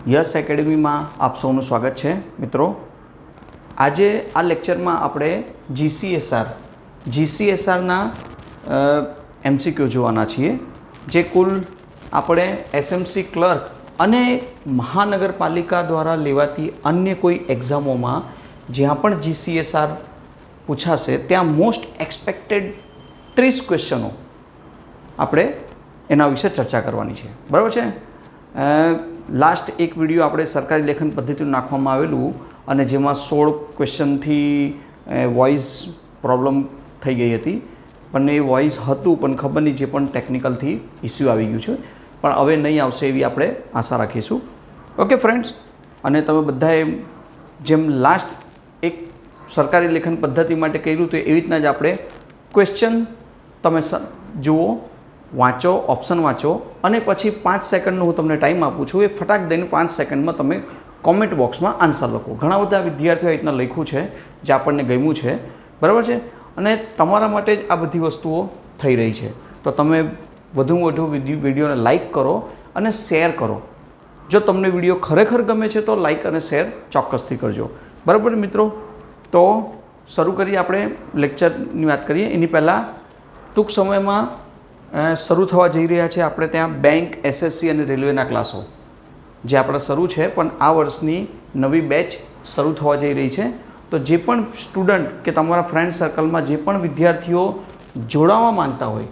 Yes એકેડમીમાં આપ સૌનું સ્વાગત છે મિત્રો। આજે આ લેક્ચરમાં આપણે જીસીએસઆરના એમસીક્યુ જોવાના છીએ, જે કુલ આપણે એસએમસી ક્લર્ક અને મહાનગરપાલિકા દ્વારા લેવાતી અન્ય કોઈ એક્ઝામોમાં જ્યાં પણ જીસીએસઆર પૂછાશે ત્યાં મોસ્ટ એક્સપેક્ટેડ 30 ક્વેશ્ચનો આપણે એના વિશે ચર્ચા કરવાની છે, બરાબર છે। લાસ્ટ એક વિડીયો આપણે સરકારી લેખન પદ્ધતિનું નાખવામાં આવેલું અને જેમાં 16 ક્વેશ્ચનથી વોઇસ પ્રોબ્લેમ થઈ ગઈ હતી, પણ એ વોઇસ હતું પણ ખબર નહીં, જે પણ ટેકનિકલથી ઇસ્યુ આવી ગયું છે, પણ હવે નહીં આવશે એવી આપણે આશા રાખીશું। ઓકે ફ્રેન્ડ્સ, અને તમે બધાએ જેમ લાસ્ટ એક સરકારી લેખન પદ્ધતિ માટે કર્યું હતું એવી રીતના જ આપણે ક્વેશ્ચન તમે જુઓ, વાંચો, ઓપ્શન વાંચો અને પછી 5 સેકન્ડનો હું તમને ટાઈમ આપું છું, એ ફટાક દઈને 5 સેકન્ડમાં તમે કોમેન્ટ બોક્સમાં આન્સર લખો। ઘણા બધા વિદ્યાર્થીઓએ રીતના લખ્યું છે જે આપણને ગમ્યું છે, બરાબર છે, અને તમારા માટે જ આ બધી વસ્તુઓ થઈ રહી છે, તો તમે વધુમાં વધુ વિડીયોને લાઇક કરો અને શેર કરો। જો તમને વિડીયો ખરેખર ગમે છે તો લાઇક અને શેર ચોક્કસથી કરજો, બરાબર મિત્રો। તો શરૂ કરીએ, આપણે લેક્ચરની વાત કરીએ એની પહેલાં ટૂંક સમયમાં શરૂ થવા જઈ રહ્યા છે આપણે ત્યાં બેંક, એસએસસી અને રેલવેના ક્લાસો જે આપણા શરૂ છે, પણ આ વર્ષની નવી બેચ શરૂ થવા જઈ રહી છે। તો જે પણ સ્ટુડન્ટ કે તમારા ફ્રેન્ડ સર્કલમાં જે પણ વિદ્યાર્થીઓ જોડાવા માંગતા હોય,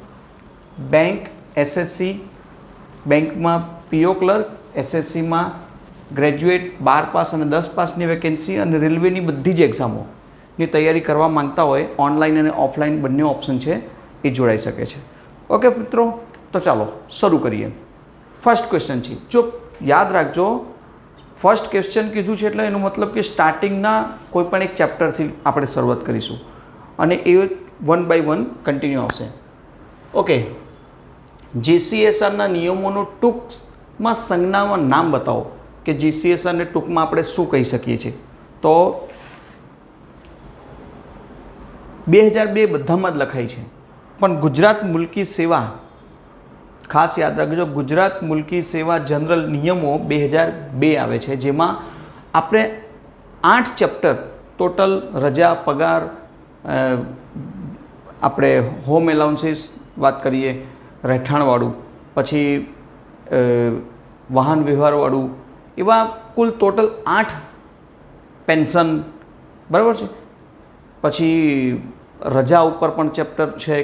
બેંક, એસએસસી, બેંકમાં પીઓ ક્લર્ક, એસએસસીમાં ગ્રેજ્યુએટ 12 પાસ અને 10 પાસની વેકેન્સી અને રેલવેની બધી જ એક્ઝામોની તૈયારી કરવા માંગતા હોય, ઓનલાઈન અને ઓફલાઈન બંને ઓપ્શન છે, એ જોડાઈ શકે છે। ઓકે મિત્રો, તો ચાલો શરૂ કરીએ। ફર્સ્ટ ક્વેશ્ચન છે, જો યાદ રાખજો, ફર્સ્ટ ક્વેશ્ચન કીધું છે એટલે એનો મતલબ કે સ્ટાર્ટિંગના કોઈ પણ એક ચેપ્ટરથી આપણે શરૂઆત કરીશું અને એ 1 બાય 1 કન્ટિન્યુ આવશે। ઓકે, જીસીએસઆરના નિયમોનું ટૂંકમાં સંજ્ઞામાં નામ બતાવો કે જીસીએસઆરને ટૂંકમાં આપણે શું કહી શકીએ છીએ। તો 2002 બધામાં જ લખાય છે, પણ ગુજરાત મુલ્કી સેવા, ખાસ યાદ રાખજો, ગુજરાત મુલ્કી સેવા જનરલ નિયમો 2002 આવે છે, જેમાં આપણે 8 ચેપ્ટર ટોટલ, રજા, પગાર, આપણે હોમ એલાઉન્સીસ વાત કરીએ, રહેઠાણવાળું, પછી વાહન વ્યવહારવાળું, એવા કુલ ટોટલ 8 પેન્શન, બરાબર છે, પછી રજા ઉપર પણ ચેપ્ટર છે।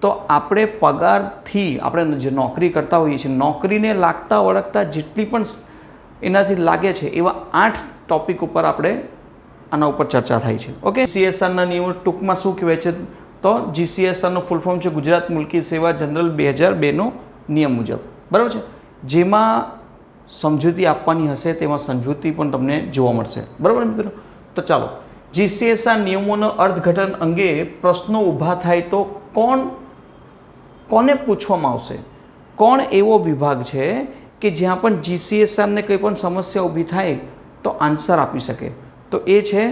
તો આપણે પગારથી, આપણે જે નોકરી કરતા હોઈએ છીએ, નોકરીને લાગતા વળગતા જેટલી પણ એનાથી લાગે છે એવા 8 ટોપિક ઉપર આપણે આના ઉપર ચર્ચા થાય છે। ઓકે, જીસીએસઆરના નિયમો ટૂંકમાં શું કહેવાય છે, તો જીસીએસઆરનો ફૂલ ફોર્મ છે ગુજરાત મુલ્કી સેવા જનરલ 2002નો નિયમ મુજબ, બરાબર છે, જેમાં સમજૂતી આપવાની હશે તેમાં સમજૂતી પણ તમને જોવા મળશે, બરાબર મિત્રો। તો ચાલો, જીસીએસઆર નિયમોનો અર્થઘટન અંગે પ્રશ્નો ઊભા થાય તો કોને પૂછવામાં આવશે? કોણ એવો વિભાગ છે કે જ્યાં પણ જીસીએસઆરને કંઈ પણ સમસ્યા ઊભી થાય તો આન્સર આપી શકે? તો એ છે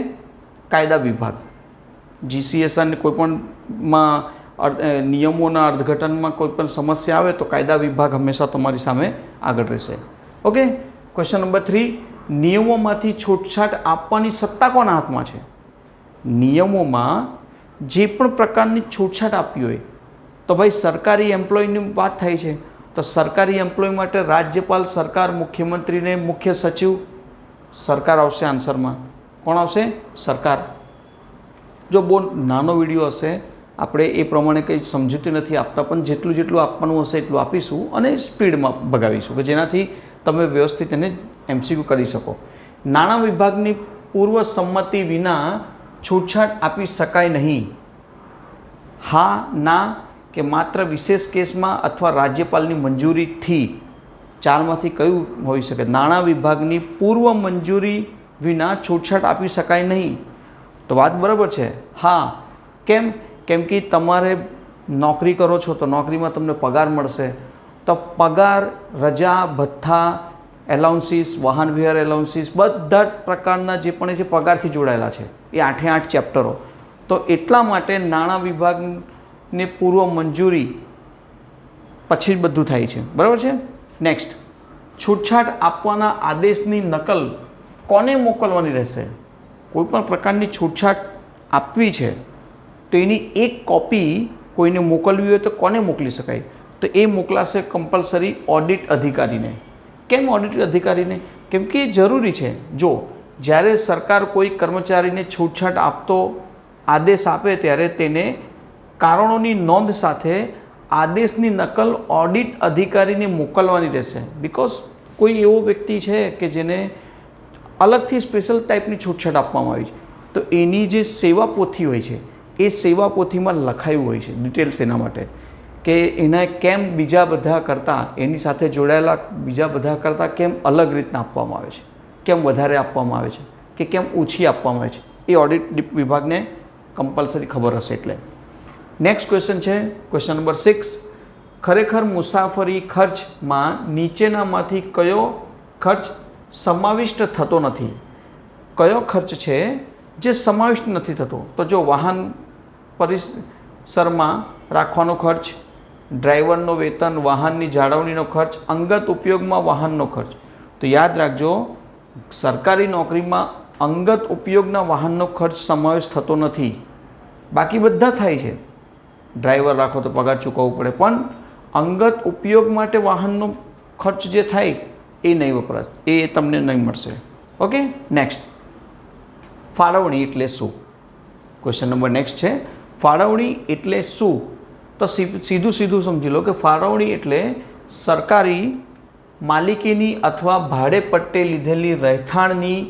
કાયદા વિભાગ। જીસીએસઆરને કોઈ પણમાં નિયમોના અર્થઘટનમાં કોઈ પણ સમસ્યા આવે તો કાયદા વિભાગ હંમેશા તમારી સામે આગળ રહેશે। ઓકે, ક્વેશ્ચન નંબર 3, નિયમોમાંથી છૂટછાટ આપવાની સત્તા કોના હાથમાં છે? નિયમોમાં જે પણ પ્રકારની છૂટછાટ આપવી હોય, તો ભાઈ સરકારી એમ્પ્લોયની વાત થાય છે તો સરકારી એમ્પ્લોય માટે રાજ્યપાલ, સરકાર, મુખ્યમંત્રીને મુખ્ય સચિવ, સરકાર આવશે આન્સરમાં। કોણ આવશે? સરકાર। જો બહુ નાનો વિડીયો હશે, આપણે એ પ્રમાણે કંઈ સમજૂતી નથી આપતા, પણ જેટલું આપવાનું હશે એટલું આપીશું અને સ્પીડમાં ભગાવીશું કે જેનાથી તમે વ્યવસ્થિત એને એમસીક્યુ કરી શકો। નાણાં વિભાગની પૂર્વ સંમતિ વિના છૂટછાટ આપી શકાય નહીં? હા, ના કે માત્ર વિશેષ કેસમાં અથવા રાજ્યપાલની મંજૂરીથી? 4માંથી કયું હોઈ શકે? નાણાં વિભાગની પૂર્વ મંજૂરી વિના છૂટછાટ આપી શકાય નહીં, તો વાત બરાબર છે, હા। કેમ? કેમ કે તમારે નોકરી કરો છો તો નોકરીમાં તમને પગાર મળશે, તો પગાર, રજા, ભથ્થા, એલાઉન્સીસ, વાહન વ્યવહાર એલાઉન્સીસ, બધા જ પ્રકારના જે પણ છે પગારથી જોડાયેલા છે, એ 8 ચેપ્ટરો। તો એટલા માટે નાણાં વિભાગને પૂર્વ મંજૂરી પછી જ બધું થાય છે, બરાબર છે। નેક્સ્ટ, છૂટછાટ આપવાના આદેશની નકલ કોને મોકલવાની રહેશે? કોઈપણ પ્રકારની છૂટછાટ આપવી છે તો એની એક કોપી કોઈને મોકલવી હોય તો કોને મોકલી શકાય? તો એ મોકલાશે કમ્પલસરી ઓડિટ અધિકારીને. કેમ ઓડિટ અધિકારીને? કેમ કે એ જરૂરી છે. જો જ્યારે સરકાર કોઈ કર્મચારીને છૂટછાટ આપતો આદેશ આપે ત્યારે તેને કારણોની નોંધ સાથે આદેશની નકલ ઓડિટ અધિકારીને મોકલવાની રહેશે. બિકોઝ કોઈ એવો વ્યક્તિ છે કે જેને અલગથી સ્પેશિયલ ટાઈપની છૂટછાટ આપવામાં આવી છે તો એની જે સેવા પોથી હોય છે એ સેવા પોથીમાં લખાયું હોય છે ડિટેલ્સ એના માટે કે એના કેમ બીજા બધા કરતાં એની સાથે જોડાયેલા બીજા બધા કરતાં કેમ અલગ રીતના આપવામાં આવે છે, કેમ વધારે આપવામાં આવે છે કે કેમ ઓછી આપવામાં આવે છે, એ ઓડિટ વિભાગને કમ્પલસરી ખબર હશે. એટલે નેક્સ્ટ ક્વેશ્ચન છે ક્વેશ્ચન નંબર 6. ખરેખર મુસાફરી ખર્ચમાં નીચેનામાંથી કયો ખર્ચ સમાવિષ્ટ થતો નથી? કયો ખર્ચ છે જે સમાવિષ્ટ નથી થતો? તો જો વાહન પરિસરમાં રાખવાનો ખર્ચ, ડ્રાઈવરનો વેતન, વાહનની જાળવણીનો ખર્ચ, અંગત ઉપયોગમાં વાહનનો ખર્ચ. તો યાદ રાખજો, સરકારી નોકરીમાં અંગત ઉપયોગના વાહનનો ખર્ચ સમાવેશ થતો નથી. બાકી બધા થાય છે. ડ્રાઈવર રાખો તો પગાર ચૂકવવો પડે, પણ અંગત ઉપયોગ માટે વાહનનો ખર્ચ જે થાય એ નહીં વપરાશ, એ તમને નહીં મળશે. ઓકે. નેક્સ્ટ, ફાળવણી એટલે શું? ક્વેશ્ચન નંબર નેક્સ્ટ છે ફાળવણી એટલે શું? તો સીધું સમજી લો કે ફાળવણી એટલે સરકારી માલિકીની અથવા ભાડે પટ્ટે લીધેલી રહેઠાણની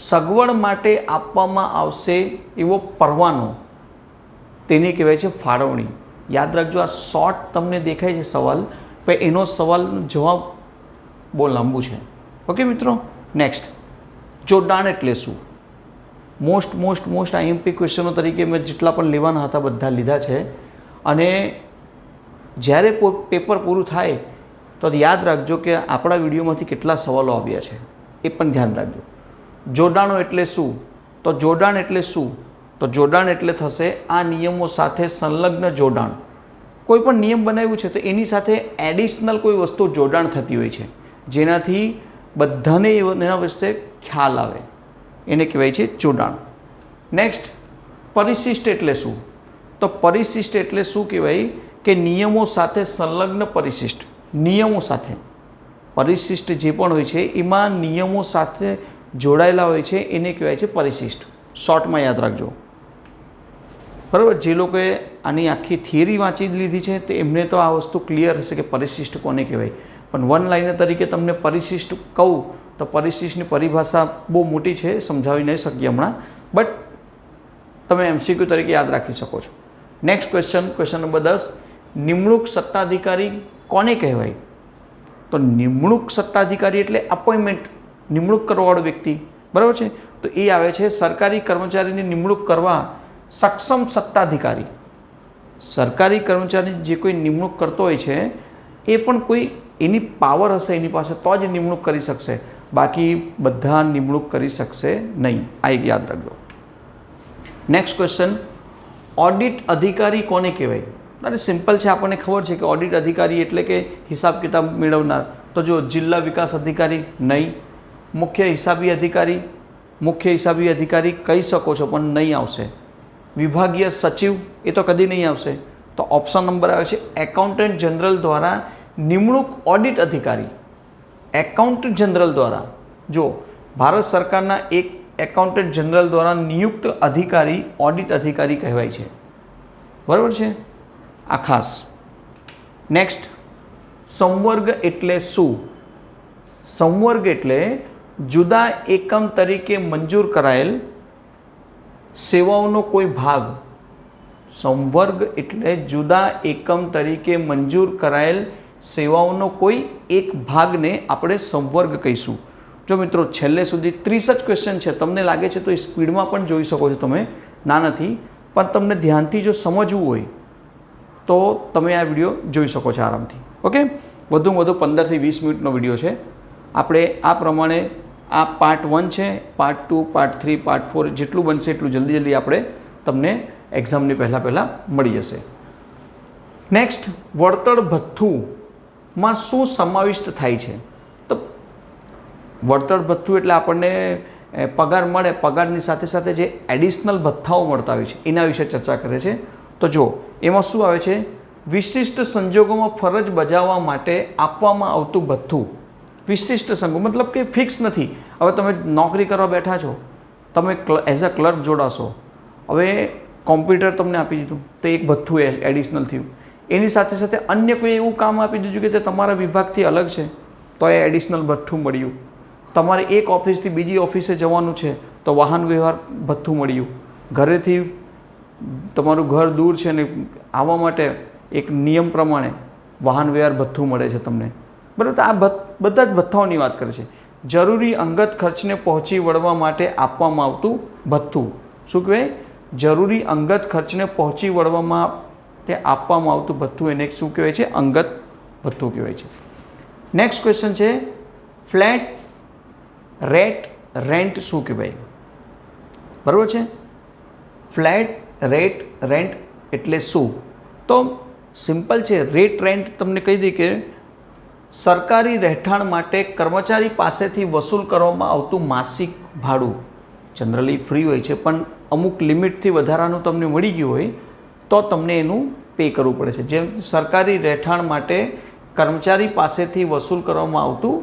સગવડ માટે આપવામાં આવશે એવો પરવાનો, તેને કહેવાય છે ફાળવણી. યાદ રાખજો, આ શોર્ટ તમને દેખાય છે સવાલ, પણ એનો સવાલનો જવાબ બહુ લાંબુ છે. ઓકે મિત્રો. નેક્સ્ટ, જોડાણ એટલે શું? મોસ્ટ આઈએમપી ક્વેશ્ચનો તરીકે મેં જેટલા પણ લેવાના હતા બધા લીધા છે. અને જ્યારે પેપર પૂરું થાય તો યાદ રાખજો કે આપણા વિડીયોમાંથી કેટલા સવાલો આવ્યા છે એ પણ ધ્યાન રાખજો. જોડાણો એટલે શું? તો જોડાણ એટલે શું? તો જોડાણ એટલે થશે આ નિયમો સાથે સંલગ્ન જોડાણ. કોઈ પણ નિયમ બનાવ્યું છે તો એની સાથે એડિશનલ કોઈ વસ્તુ જોડાણ થતી હોય છે જેનાથી બધાને એના વિશે ખ્યાલ આવે, એને કહેવાય છે જોડાણ. નેક્સ્ટ, પરિશિષ્ટ એટલે શું? તો પરિશિષ્ટ એટલે શું કહેવાય કે નિયમો સાથે સંલગ્ન પરિશિષ્ટ. નિયમો સાથે પરિશિષ્ટ જે પણ હોય છે એમાં નિયમો સાથે જોડાયેલા હોય છે એને કહેવાય છે પરિશિષ્ટ. શોર્ટમાં યાદ રાખજો. બરાબર. જે લોકોએ આની આખી થિયરી વાંચી લીધી છે તો એમને તો આ વસ્તુ ક્લિયર હશે કે પરિશિષ્ટ કોને કહેવાય. પણ વન લાઇનર તરીકે તમને પરિશિષ્ટ કહું તો પરિશિષ્ટની પરિભાષા બહુ મોટી છે, સમજાવી નહીં શકીએ હમણાં, બટ તમે MCQ તરીકે યાદ રાખી શકો છો. Next question number 10. નિમણૂક સત્તાધિકારી કોને કહેવાય? તો નિમણૂક સત્તાધિકારી એટલે અપોઇન્ટમેન્ટ, નિમણૂક કરવાવાળો વ્યક્તિ. બરાબર છે. તો એ આવે છે સરકારી કર્મચારીની નિમણૂક કરવા સક્ષમ સત્તાધિકારી. સરકારી કર્મચારી જે કોઈ નિમણૂક કરતો હોય છે એ પણ કોઈ એની પાવર હશે એની પાસે તો જ નિમણૂક કરી શકશે, બાકી બધા નિમણૂક કરી શકશે નહીં. આ એક યાદ રાખજો. નેક્સ્ટ ક્વેશ્ચન, ઓડિટ અધિકારી કોને કહેવાય? અરે સિમ્પલ છે, આપણને ખબર છે કે ઓડિટ અધિકારી એટલે કે હિસાબ કિતાબ મેળવનાર. તો જો જિલ્લા વિકાસ અધિકારી નહીં, મુખ્ય હિસાબી અધિકારી કહી શકો છો પણ નહીં આવશે. વિભાગીય સચિવ એ તો કદી નહીં આવશે. તો ઓપ્શન નંબર આવે છે એકાઉન્ટન્ટ જનરલ દ્વારા નિમણૂક ઓડિટ અધિકારી. એકાઉન્ટન્ટ જનરલ દ્વારા, જો ભારત સરકારના એક એકાઉન્ટન્ટ જનરલ દ્વારા નિયુક્ત અધિકારી ઓડિટ અધિકારી કહેવાય છે. બરાબર છે. આ ખાસ. નેક્સ્ટ, સંવર્ગ એટલે શું? સંવર્ગ એટલે જુદા એકમ તરીકે મંજૂર કરાયેલ સેવાઓનો કોઈ ભાગ. સંવર્ગ એટલે જુદા એકમ તરીકે મંજૂર કરાયેલ સેવાઓનો કોઈ એક ભાગને આપણે સંવર્ગ કહીશું. જો મિત્રો છેલ્લે સુધી 30 જ ક્વેશ્ચન છે, તમને લાગે છે તો એ સ્પીડમાં પણ જોઈ શકો છો તમે, ના નથી, પણ તમને ધ્યાનથી જો સમજવું હોય તો તમે આ વિડીયો જોઈ શકો છો આરામથી. ઓકે. વધુમાં વધુ 15 થી 20 મિનિટનો વિડીયો છે. આપણે આ પ્રમાણે આ પાર્ટ 1 છે, પાર્ટ 2, પાર્ટ 3, પાર્ટ 4 જેટલું બનશે એટલું જલ્દી આપણે તમને એક્ઝામની પહેલાં મળી જશે. નેક્સ્ટ, વળતર ભથ્થુમાં શું સમાવિષ્ટ થાય છે? તો વળતર ભથ્થું એટલે આપણને પગાર મળે, પગારની સાથે સાથે જે એડિશનલ ભથ્થાઓ મળતા હોય છે એના વિશે ચર્ચા કરે છે. તો જો એમાં શું આવે છે, વિશિષ્ટ સંજોગોમાં ફરજ બજાવવા માટે આપવામાં આવતું ભથ્થું. વિશિષ્ટ સંજોગો મતલબ કે ફિક્સ નથી. હવે તમે નોકરી કરવા બેઠા છો, તમે એઝ અ ક્લર્ક જોડાશો, હવે કોમ્પ્યુટર તમને આપી દીધું તો એક ભથ્થું એડિશનલ થયું. એની સાથે સાથે અન્ય કોઈ એવું કામ આપી દીધું કે તે તમારા વિભાગથી અલગ છે તો એ એડિશનલ ભથ્થું મળ્યું. તમારે એક ઓફિસથી બીજી ઓફિસે જવાનું છે તો વાહન વ્યવહાર ભથ્થું મળ્યું. ઘરેથી તમારું ઘર દૂર છે ને આવવા માટે એક નિયમ પ્રમાણે વાહન વ્યવહાર ભથ્થું મળે છે તમને, બરાબર. તો આ બધા જ ભથ્થાઓની વાત કરે છે. જરૂરી અંગત ખર્ચને પહોંચી વળવા માટે આપવામાં આવતું ભથ્થું. શું કહેવાય? જરૂરી અંગત ખર્ચને પહોંચી વળવામાં તે આપવામાં આવતું ભથ્થું, એને શું કહેવાય છે? અંગત ભથ્થું કહેવાય છે. નેક્સ્ટ ક્વેશ્ચન છે, ફ્લેટ રેટ રેન્ટ શું કહેવાય? બરાબર છે. ફ્લેટ રેટ રેન્ટ એટલે શું? તો સિમ્પલ છે. રેટ રેન્ટ તમને કહી દઈએ કે સરકારી રહેઠાણ માટે કર્મચારી પાસેથી વસૂલ કરવામાં આવતું માસિક ભાડું. જનરલી ફ્રી હોય છે, પણ અમુક લિમિટથી વધારાનું તમને મળી ગયું હોય તો તમને એનું પે કરવું પડે છે. જેમ સરકારી રહેઠાણ માટે કર્મચારી પાસેથી વસૂલ કરવામાં આવતું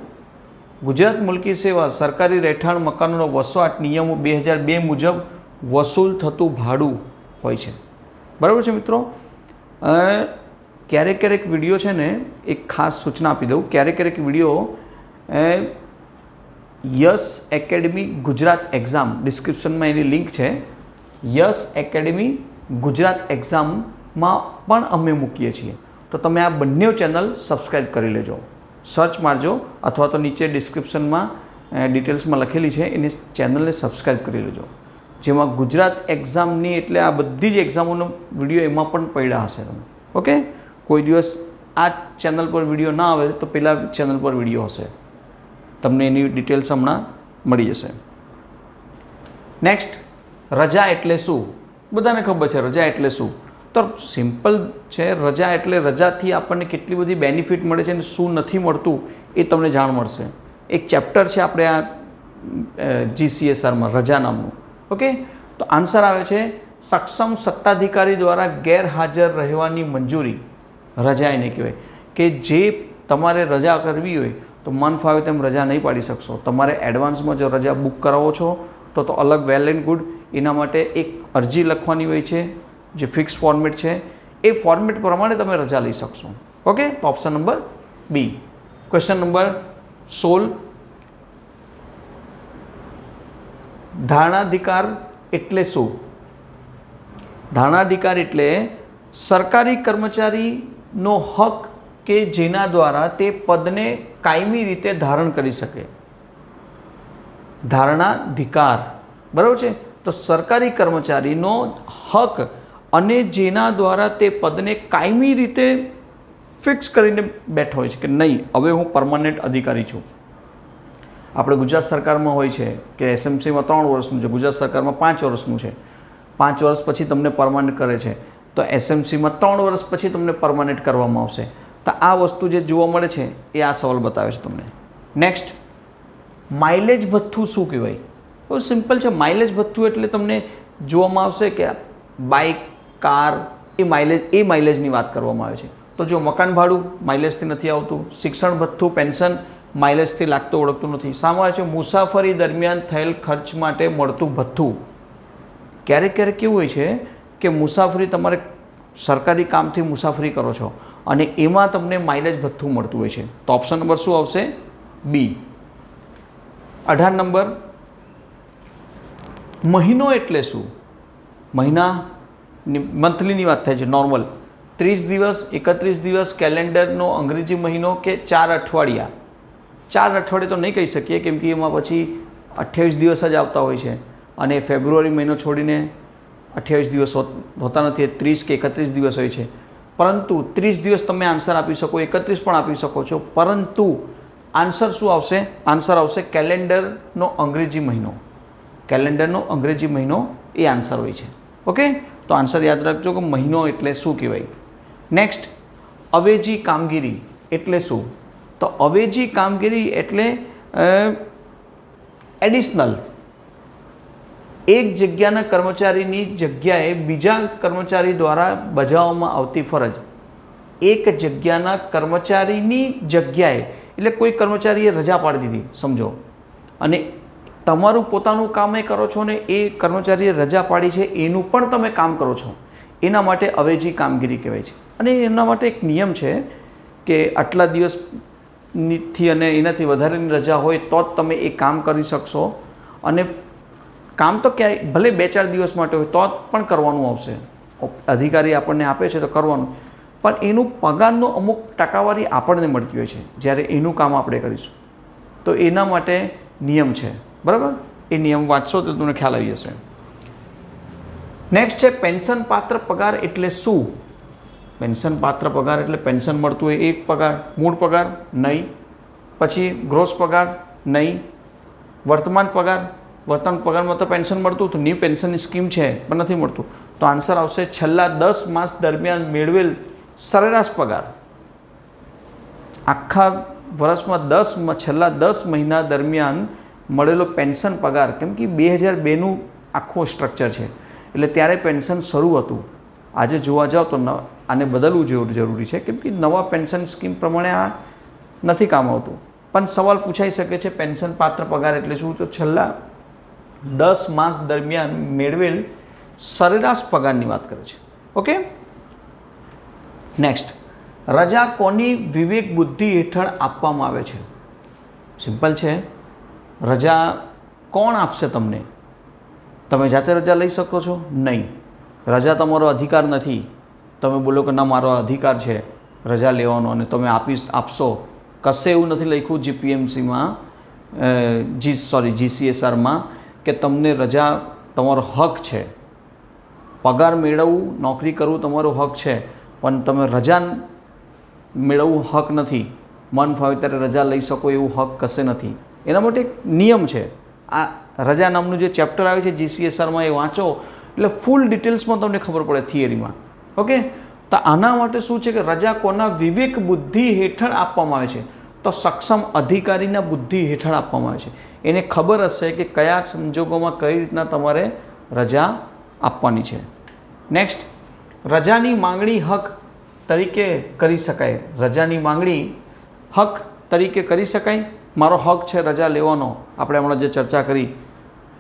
ગુજરાત મુલકી સેવા સરકારી રહેઠાણ મકાનોનો વસવાટ નિયમો 2002 મુજબ વસૂલ થતું ભાડું હોય છે. બરાબર છે મિત્રો. ક્યારેક વિડીયો છે ને, એક ખાસ સૂચના આપી દઉં, ક્યારેક video yes academy Gujarat exam, ડિસ્ક્રિપ્શનમાં એની લિંક છે. યસ એકેડમી ગુજરાત એક્ઝામમાં પણ અમે મૂકીએ છીએ, તો તમે આ બંને ચેનલ સબસ્ક્રાઈબ કરી લેજો. સર્ચ મારજો અથવા તો નીચે ડિસ્ક્રિપ્શનમાં ડિટેલ્સમાં લખેલી છે, એની ચેનલને સબસ્ક્રાઈબ કરી લેજો. જેમાં ગુજરાત એક્ઝામની એટલે આ બધી જ એક્ઝામોનો વિડીયો એમાં પણ પડ્યા હશે તમે. ઓકે, કોઈ દિવસ આ ચેનલ પર વિડીયો ના આવે તો પેલા ચેનલ પર વિડીયો હશે, તમને એની ડિટેલ્સ હમણાં મળી જશે. નેક્સ્ટ, રજા એટલે શું? બધાને ખબર છે રજા એટલે શું. તો સિમ્પલ છે, રજા એટલે રજાથી આપણને કેટલી બધી બેનિફિટ મળે છે અને શું નથી મળતું એ તમને જાણ મળશે. એક ચેપ્ટર છે આપણે આ GCSRમાં રજા નામનું. ઓકે, તો આન્સર આવે છે સક્ષમ સત્તાધિકારી દ્વારા ગેરહાજર રહેવાની મંજૂરી. રજા એને કહેવાય કે જે તમારે રજા કરવી હોય તો મન ફાવે તેમ રજા નહીં પાડી શકશો. તમારે એડવાન્સમાં જો રજા બુક કરાવો છો તો અલગ, વેલ એન્ડ ગુડ. એના માટે એક અરજી લખવાની હોય છે જે ફિક્સ ફોર્મેટ છે, એ ફોર્મેટ પ્રમાણે તમે રજા લઈ શકશો. ઓકે, તો option number B. Question number 16, ધારણાધિકાર એટલે શું? ધારણાધિકાર એટલે સરકારી કર્મચારીનો હક કે જેના દ્વારા તે પદને કાયમી રીતે ધારણ કરી શકે. ધારણાધિકાર, બરાબર છે. તો સરકારી કર્મચારીનો હક અને જેના દ્વારા તે પદને કાયમી રીતે ફિક્સ કરીને બેઠો હોય છે કે નહીં, હવે હું પરમાનન્ટ અધિકારી છું. આપણે ગુજરાત સરકારમાં હોય છે કે SMCમાં 3 વર્ષનું છે, ગુજરાત સરકારમાં 5 વર્ષનું છે. 5 વર્ષ પછી તમને પરમાનન્ટ કરે છે, તો SMCમાં 3 વર્ષ પછી તમને પરમાનન્ટ કરવામાં આવશે. તો આ વસ્તુ જે જોવા મળે છે એ આ સવાલ બતાવે છે તમને. નેક્સ્ટ, માઇલેજ ભથ્થું શું કહેવાય? બહુ સિમ્પલ છે. માઇલેજ ભથ્થું એટલે તમને જોવામાં આવશે કે બાઇક, કાર, એ માઇલેજની વાત કરવામાં આવે છે. તો જો મકાન ભાડું માઇલેજથી નથી આવતું, શિક્ષણ ભથ્થું, પેન્શન માઇલેજથી લાગતું ઓળખતું નથી. સામે આવે છે મુસાફરી દરમિયાન થયેલ ખર્ચ માટે મળતું ભથ્થું. ક્યારેક કેવું હોય છે કે મુસાફરી, તમારે સરકારી કામથી મુસાફરી કરો છો અને એમાં તમને માઇલેજ ભથ્થું મળતું હોય છે. તો ઓપ્શન નંબર શું આવશે? બી. 18 નંબર, મહિનો એટલે શું? મહિના મંથલીની વાત થાય છે, નોર્મલ 30 દિવસ, 31 દિવસ, કેલેન્ડરનો અંગ્રેજી મહિનો કે 4 અઠવાડિયા. 4 અઠવાડિયે તો નહીં કહી શકીએ કેમ કે એમાં પછી 28 દિવસ જ આવતા હોય છે અને ફેબ્રુઆરી મહિનો છોડીને 28 દિવસ હોતા નથી, 30 કે 31 દિવસ હોય છે. પરંતુ 30 દિવસ તમે આન્સર આપી શકો, 31 પણ આપી શકો છો, પરંતુ આન્સર શું આવશે? આન્સર આવશે કેલેન્ડરનો અંગ્રેજી મહિનો. કેલેન્ડરનો અંગ્રેજી મહિનો એ આન્સર હોય છે. ઓકે, તો આન્સર યાદ રાખજો કે મહિનો એટલે શું કહેવાય. નેક્સ્ટ, અવેજી કામગીરી એટલે શું? તો અવેજી કામગીરી એટલે એડિશનલ એક જગ્યાના કર્મચારીની જગ્યાએ બીજા કર્મચારી દ્વારા બજાવવામાં આવતી ફરજ એક જગ્યાના કર્મચારીની જગ્યાએ, એટલે કોઈ કર્મચારીએ રજા પાડી દીધી સમજો, અને તમારું પોતાનું કામ એ કરો છો ને એ કર્મચારીએ રજા પાડી છે એનું પણ તમે કામ કરો છો, એના માટે અવેજી કામગીરી કહેવાય છે. અને એના માટે એક નિયમ છે કે આટલા દિવસથી અને એનાથી વધારેની રજા હોય તો જ તમે એ કામ કરી શકશો. અને કામ તો ક્યાંય ભલે 2-4 દિવસ માટે હોય તો પણ કરવાનું આવશે, અધિકારી આપણને આપે છે તો કરવાનું, પણ એનું પગારનો અમુક ટકાવારી આપણને મળતી હોય છે જ્યારે એનું કામ આપણે કરીશું. તો એના માટે નિયમ છે, બરાબર? એ નિયમ વાંચશો તો તમને ખ્યાલ આવી જશે. નેક્સ્ટ છે પેન્શન પાત્ર પગાર એટલે શું? પેન્શન પાત્ર પગાર એટલે પેન્શન મળતું હોય એક પગાર, મૂળ પગાર નહીં, પછી ગ્રોસ પગાર નહીં, વર્તમાન પગારમાં તો પેન્શન મળતું હતું, ન્યૂ પેન્શનની સ્કીમ છે પણ નથી મળતું. તો આન્સર આવશે છેલ્લા 10 માસ દરમિયાન મેળવેલ સરેરાશ પગાર. આખા વર્ષમાં છેલ્લા 10 મહિના દરમિયાન મળેલો પેન્શન પગાર, કેમ કે 2002નું આખું સ્ટ્રક્ચર છે એટલે ત્યારે પેન્શન શરૂ હતું. આજે જોવા જાઓ તો આને બદલવું જરૂરી છે, કેમ કે નવા પેન્શન સ્કીમ પ્રમાણે આ નથી કામ આવતું. પણ સવાલ પૂછાઈ શકે છે પેન્શન પાત્ર પગાર એટલે શું? તો છેલ્લા 10 માસ દરમિયાન મેળવેલ સરેરાશ પગારની વાત કરે છે. ઓકે, નેક્સ્ટ, રજા કોની વિવેક બુદ્ધિ હેઠળ આપવામાં આવે છે? સિમ્પલ છે, રજા કોણ આપશે તમને? તમે જાતે રજા લઈ શકો છો? નહીં, રજા તમારો અધિકાર નથી. તમે બોલો કે ના મારો અધિકાર છે રજા લેવાનો અને તમે આપશો. કશે એવું નથી લખ્યું જીપીએમસીમાં જીસીએસઆરમાં કે તમને રજા તમારો હક છે. પગાર મેળવવું, નોકરી કરવું તમારો હક છે, પણ તમે રજા મેળવવું હક નથી. મન ફાવે ત્યારે રજા લઈ શકો એવું હક કશે નથી. એના માટે એક નિયમ છે. આ રજા નામનું જે ચેપ્ટર આવે છે જીસીએસઆરમાં એ વાંચો એટલે ફૂલ ડિટેલ્સમાં તમને ખબર પડે થિયરીમાં. ઓકે, તો આના માટે શું છે કે રજા કોના વિવેક બુદ્ધિ હેઠળ આપવામાં આવે છે? તો સક્ષમ અધિકારીના બુદ્ધિ હેઠળ આપવામાં આવે છે. એને ખબર હશે કે કયા સંજોગોમાં કઈ રીતના તમારે રજા આપવાની છે. નેક્સ્ટ, રજાની માંગણી હક તરીકે કરી શકાય. રજાની માંગણી હક તરીકે કરી શકાય. મારો હક છે રજા લેવાનો, આપણે હમણાં જે ચર્ચા કરી,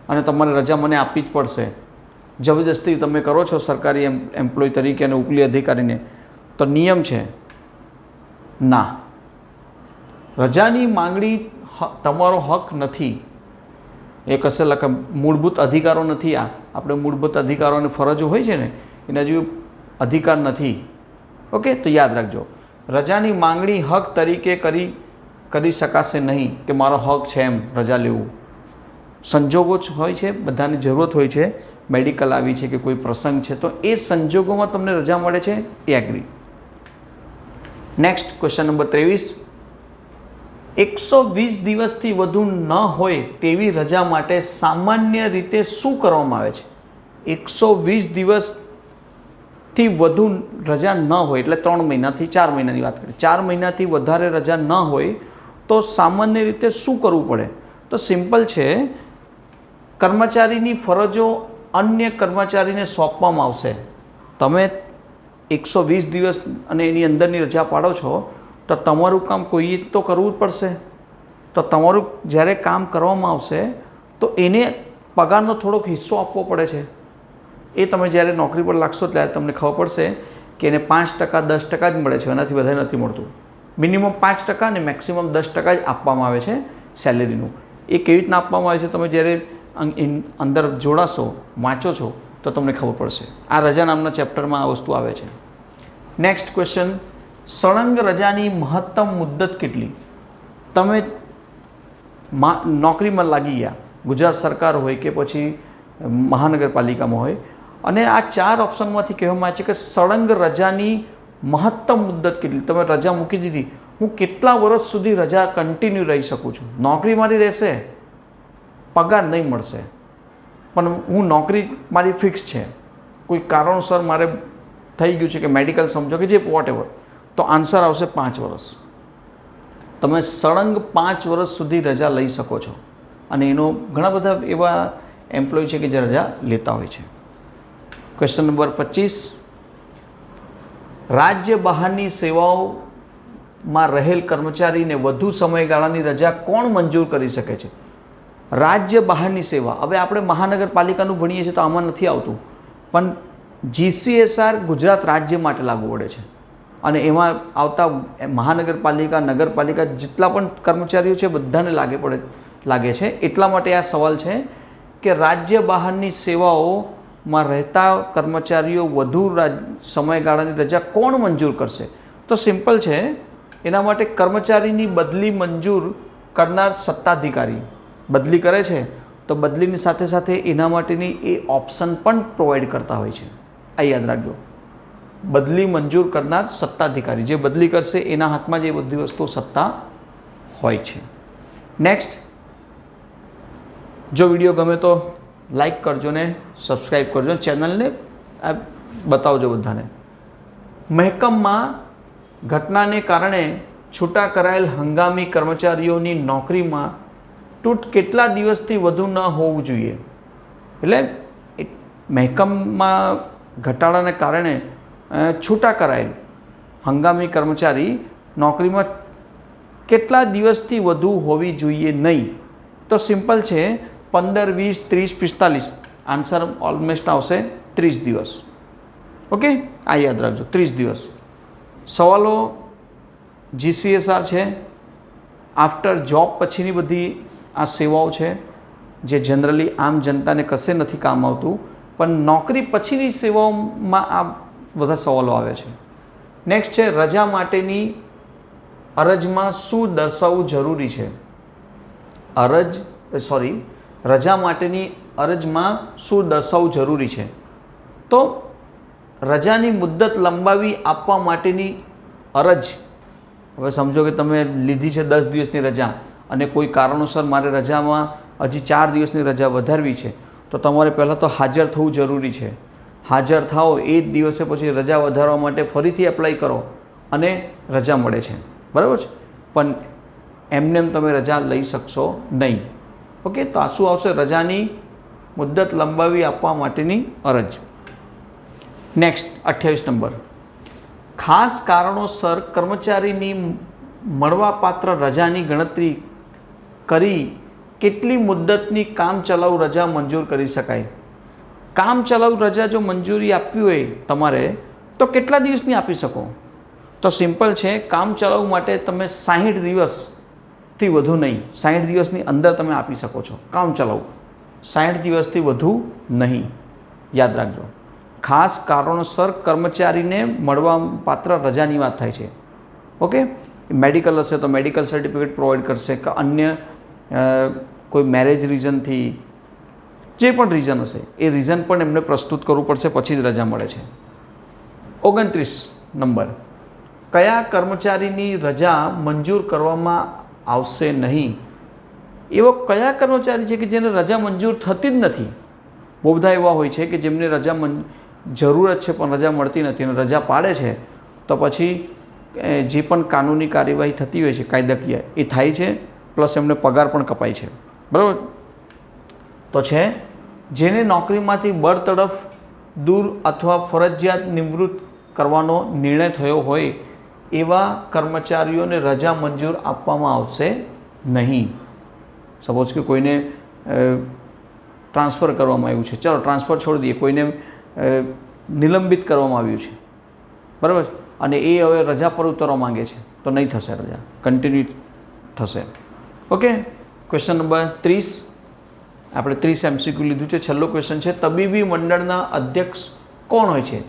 અને તમારે રજા મને આપવી જ પડશે. જબરદસ્તી તમે કરો છો સરકારી એમ્પ્લોય તરીકે અને ઉપલી અધિકારીને, તો નિયમ છે ના, રજાની માંગણી તમારો હક નથી. એ કશે મૂળભૂત અધિકારો નથી. આપણે મૂળભૂત અધિકારો અને ફરજો હોય છે ને એના જેવું અધિકાર નથી. ઓકે, તો યાદ રાખજો, રજાની માંગણી હક તરીકે કરી શકાશે નહીં કે મારો હક છે એમ રજા લેવું. સંજોગો જ હોય છે, બધાની જરૂરત હોય છે, મેડિકલ આવી છે કે કોઈ પ્રસંગ છે તો એ સંજોગોમાં તમને રજા મળે છે, એ એગ્રી. નેક્સ્ટ ક્વેશ્ચન નંબર 23, 120 દિવસથી વધુ ન હોય તેવી રજા માટે સામાન્ય રીતે શું કરવામાં આવે છે? 120 દિવસથી વધુ રજા ન હોય એટલે 3 મહિનાથી 4 મહિનાની વાત કરીએ. 4 મહિનાથી વધારે રજા ન હોય તો સામાન્ય રીતે શું કરવું પડે? તો સિમ્પલ છે, કર્મચારીની ફરજો અન્ય કર્મચારીને સોંપવામાં આવશે. તમે 120 દિવસ અને એની અંદરની રજા પાડો છો તો તમારું કામ કોઈએ તો કરવું જ પડશે. તો તમારું જ્યારે કામ કરવામાં આવશે તો એને પગારનો થોડોક હિસ્સો આપવો પડે છે. એ તમે જ્યારે નોકરી પર લાગશો ત્યારે તમને ખબર પડશે કે એને 5% 10% જ મળે છે, એનાથી વધારે નથી મળતું. મિનિમમ 5% અને મેક્સિમમ 10% જ આપવામાં આવે છે સેલેરીનું. એ કેવી રીતના આપવામાં આવે છે તમે જ્યારે અંદર જોડાશો, વાંચો છો તો તમને ખબર પડશે. આ રજા નામના ચેપ્ટરમાં આ વસ્તુ આવે છે. નેક્સ્ટ ક્વેશ્ચન, સળંગ રજાની મહત્તમ મુદ્દત કેટલી? તમે નોકરીમાં લાગી ગયા, ગુજરાત સરકાર હોય કે પછી મહાનગરપાલિકામાં હોય, અને આ 4 ઓપ્શનમાંથી કહેવામાં આવે છે કે સળંગ રજાની મહત્તમ મુદ્દત કેટલી? તમે રજા મૂકી દીધી, હું કેટલા વર્ષ સુધી રજા કન્ટિન્યુ રહી શકું છું? નોકરી મારી રહેશે, પગાર નહીં મળશે, પણ હું નોકરી મારી ફિક્સ છે, કોઈ કારણોસર મારે થઈ ગયું છે કે મેડિકલ સમજો કે જે વોટ એવર, તો આન્સર આવશે 5 વર્ષ. તમે સળંગ 5 વર્ષ સુધી રજા લઈ શકો છો. અને એનો ઘણા બધા એવા એમ્પ્લોય છે કે જે રજા લેતા હોય છે. ક્વેશ્ચન નંબર 25, રાજ્ય બહારની સેવાઓમાં રહેલ કર્મચારીને વધુ સમયગાળાની રજા કોણ મંજૂર કરી શકે છે? રાજ્ય બહારની સેવા, હવે આપણે મહાનગરપાલિકાનું ભણીએ છીએ તો આમાં નથી આવતું, પણ GCSR ગુજરાત રાજ્ય માટે લાગુ પડે છે અને એમાં આવતા મહાનગરપાલિકા, નગરપાલિકા જેટલા પણ કર્મચારીઓ છે બધાને લાગે છે. એટલા માટે આ સવાલ છે કે રાજ્ય બહારની સેવાઓમાં રહેતા કર્મચારીઓ વધુ સમયગાળાની રજા કોણ મંજૂર કરશે? તો સિમ્પલ છે, એના માટે કર્મચારીની બદલી મંજૂર કરનાર સત્તાધિકારી બદલી કરે છે તો બદલીની સાથે સાથે એના માટેની એ ઓપ્શન પણ પ્રોવાઈડ કરતા હોય છે. આ યાદ રાખજો, બદલી મંજૂર કરનાર સત્તાધિકારી જે બદલી કરશે એના હાથમાં જ એ બધી વસ્તુ સત્તા હોય છે. નેક્સ્ટ, જો વિડીયો ગમે તો લાઈક કરજો ને સબસ્ક્રાઈબ કરજો, ચેનલને બતાવજો બધાને. મહેકમમાં ઘટનાને કારણે છૂટા કરાયેલ હંગામી કર્મચારીઓની નોકરીમાં તૂટ કેટલા દિવસથી વધુ ન હોવું જોઈએ? એટલે મહેકમમાં ઘટાડાને કારણે છૂટા કરાયેલ હંગામી કર્મચારી નોકરીમાં કેટલા દિવસથી વધુ હોવી જોઈએ નહીં? તો સિમ્પલ છે, 15, 20, 30, 45. આન્સર ઓલમોસ્ટ આવશે 30 દિવસ. ઓકે, આ યાદ રાખજો, 30 દિવસ. સવાલો GCSR છે, આફ્ટર જોબ પછીની બધી આ સેવાઓ છે જે જનરલી આમ જનતાને કશે નથી કામ આવતું, પણ નોકરી પછીની સેવાઓમાં આ બધા સવાલો આવે છે. નેક્સ્ટ છે, રજા માટેની અરજમાં શું દર્શાવવું જરૂરી છે? રજા માટેની અરજમાં શું દર્શાવવું જરૂરી છે? તો રજાની મુદ્દત લંબાવી આપવા માટેની અરજ, હવે સમજો કે તમે લીધી છે 10 દિવસની રજા અને કોઈ કારણોસર મારે રજામાં હજી 4 દિવસની રજા વધારવી છે, તો તમારે પહેલાં તો હાજર થવું જરૂરી છે. હાજર થાઓ એ જ દિવસે પછી રજા વધારવા માટે ફરીથી એપ્લાય કરો અને રજા મળે છે, બરાબર છે. પણ એમને તમે રજા લઈ શકશો નહીં. ઓકે, તો આ શું આવશે? રજાની મુદ્દત લંબાવી આપવા માટેની અરજ. નેક્સ્ટ 28 નંબર, ખાસ કારણોસર કર્મચારીની મળવાપાત્ર રજાની ગણતરી કરી કેટલી મુદ્દતની કામચલાઉ રજા મંજૂર કરી શકાય? કામચલાઉ રજા જો મંજૂરી આપવી હોય તમારે તો કેટલા દિવસની આપી શકો? તો સિમ્પલ છે, કામચલાઉ માટે તમે 60 દિવસથી વધુ નહીં, 60 દિવસની અંદર તમે આપી શકો છો કામચલાઉ, 60 દિવસથી વધુ નહીં. યાદ રાખજો, ખાસ કારણોસર કર્મચારીને મળવાપાત્ર રજાની વાત થાય છે. ઓકે, મેડિકલ હશે તો મેડિકલ સર્ટિફિકેટ પ્રોવાઈડ કરશે, કે અન્ય કોઈ મેરેજ રીઝનથી જે પણ રીઝન હશે એ રીઝન પણ એમને પ્રસ્તુત કરવું પડશે, પછી જ રજા મળે છે. 29 નંબર, કયા કર્મચારીની રજા મંજૂર કરવામાં આવશે નહીં? એવો કયા કર્મચારી છે કે જેને રજા મંજૂર થતી જ નથી? બહુ બધા એવા હોય છે કે જેમને રજા જરૂરત છે પણ રજા મળતી નથી અને રજા પાડે છે, તો પછી જે પણ કાનૂની કાર્યવાહી થતી હોય છે કાયદાકીય એ થાય છે, પ્લસ એમને પગાર પણ કપાય છે, બરાબર. તો છે, જેને નોકરીમાંથી બરતરફ દૂર અથવા ફરજિયાત નિવૃત્ત કરવાનો નિર્ણય થયો હોય એવા કર્મચારીઓને રજા મંજૂર આપવામાં આવશે નહીં. સપોઝ કે કોઈને ટ્રાન્સફર કરવામાં આવ્યું છે, ચાલો ટ્રાન્સફર છોડી દઈએ, કોઈને નિલંબિત કરવામાં આવ્યું છે, બરાબર, અને એ હવે રજા પર ઉતરવા માંગે છે તો નહીં થશે, રજા કન્ટિન્યુ થશે. ઓકે, ક્વેશ્ચન નંબર 30, આપણે 30 MCQ લીધું છે. છેલ્લો ક્વેશ્ચન છે, તબીબી મંડળના અધ્યક્ષ કોણ હોય છે?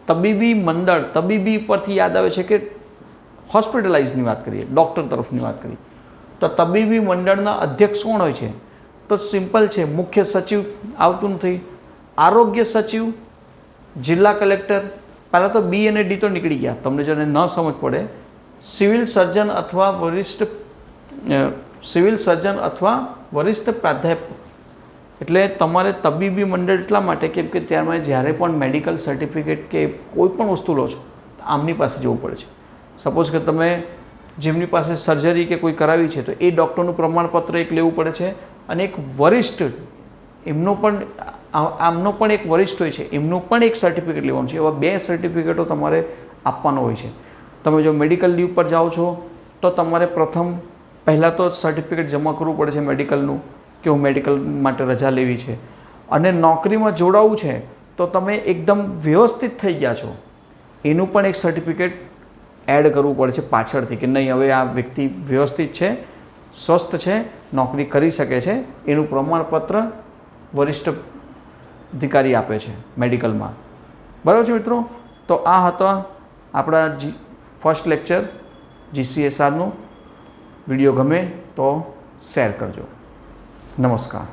તબીબી મંડળ, તબીબી પરથી યાદ આવે છે કે હોસ્પિટલાઇઝની વાત કરીએ, ડૉક્ટર તરફની વાત કરીએ, તો તબીબી મંડળના અધ્યક્ષ કોણ હોય છે? તો સિમ્પલ છે, મુખ્ય સચિવ આવતું નથી, આરોગ્ય સચિવ, જિલ્લા કલેક્ટર. પહેલાં તો B અને D તો નીકળી ગયા, તમને જો ન સમજ પડે, સિવિલ સર્જન અથવા વરિષ્ઠ પ્રાધ્યાપક. એટલે તમારે તબીબી મંડળ એટલા માટે કેમ કે ત્યારમાં જ્યારે પણ મેડિકલ સર્ટિફિકેટ કે કોઈ પણ વસ્તુ લો છો તો આમની પાસે જવું પડે છે. સપોઝ કે તમે જેમની પાસે સર્જરી કે કોઈ કરાવી છે તો એ ડૉક્ટરનું પ્રમાણપત્ર એક લેવું પડે છે, અને એક વરિષ્ઠ એમનો પણ આમનો પણ એક વરિષ્ઠ હોય છે, એમનું પણ એક સર્ટિફિકેટ લેવાનું છે. એવા 2 સર્ટિફિકેટો તમારે આપવાનો હોય છે. તમે જો મેડિકલ લીવ પર જાઓ છો તો તમારે પહેલાં તો સર્ટિફિકેટ જમા કરવું પડે છે મેડિકલનું, કે હું મેડિકલ માટે રજા લેવી છે. અને નોકરીમાં જોડાવવું છે તો તમે એકદમ વ્યવસ્થિત થઈ ગયા છો એનું પણ એક સર્ટિફિકેટ એડ કરવું પડે છે પાછળથી, કે નહીં હવે આ વ્યક્તિ વ્યવસ્થિત છે, સ્વસ્થ છે, નોકરી કરી શકે છે, એનું પ્રમાણપત્ર વરિષ્ઠ અધિકારી આપે છે મેડિકલમાં. બરાબર છે મિત્રો? તો આ હતા આપણા ફર્સ્ટ લેક્ચર GCSRનું. વિડીયો ગમે તો શેર કરજો. નમસ્કાર.